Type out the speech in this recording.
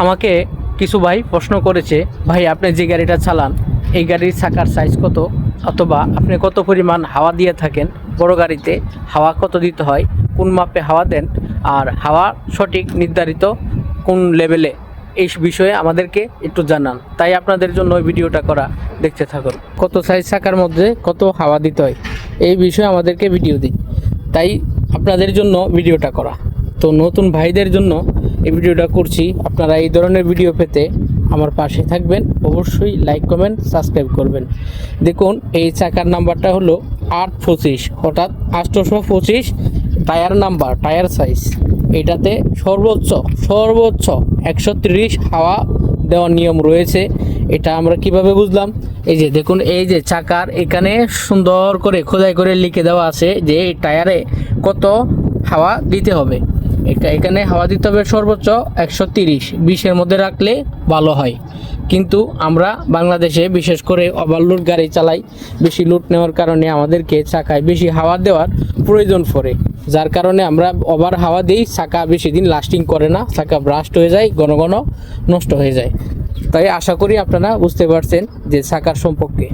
আমাকে কিছু ভাই প্রশ্ন করেছে, ভাই আপনি যে গাড়িটা চালান এই গাড়ির চাকার সাইজ কত, অথবা আপনি কত পরিমাণ হাওয়া দিয়ে থাকেন, বড় গাড়িতে হাওয়া কত দিতে হয়, কোন মাপে হাওয়া দেন, আর হাওয়া সঠিক নির্ধারিত কোন লেভেলে, এই বিষয়ে আমাদেরকে একটু জানান। তাই আপনাদের জন্য ওই ভিডিওটা করা, দেখতে থাকুন। কত সাইজ চাকার মধ্যে কত হাওয়া দিতে হয় এই বিষয়ে আমাদেরকে ভিডিও দিই, তাই আপনাদের জন্য ভিডিওটা করা। তো নতুন ভাইদের জন্য এই ভিডিওটা করছি। আপনারা এই ধরনের ভিডিও পেতে আমার পাশে থাকবেন, অবশ্যই লাইক কমেন্ট সাবস্ক্রাইব করবেন। দেখুন এই চাকার নাম্বারটা হলো 825, অর্থাৎ 825 টায়ার নাম্বার, টায়ার সাইজ। এটাতে সর্বোচ্চ 130 হাওয়া দেওয়ার নিয়ম রয়েছে। এটা আমরা কিভাবে বুঝলাম? এই যে দেখুন, এই যে চাকার এখানে সুন্দর করে খোদাই করে লিখে দেওয়া আছে যে এই টায়ারে কত হাওয়া দিতে হবে। এখানে হাওয়া দিতে হবে সর্বোচ্চ 130, 20-এর মধ্যে রাখলে ভালো হয়। কিন্তু আমরা বাংলাদেশে বিশেষ করে ওভারলোড গাড়ি চালাই, বেশি লোড নেওয়ার কারণে আমাদেরকে চাকায় বেশি হাওয়া দেওয়ার প্রয়োজন পড়ে, যার কারণে আমরা ওভার হাওয়া দিই, চাকা বেশি দিন লাস্টিং করে না, চাকা ব্রাস্ট হয়ে যায়, ঘন ঘন নষ্ট হয়ে যায়। তাই আশা করি আপনারা বুঝতে পারছেন যে চাকার সম্পর্কে।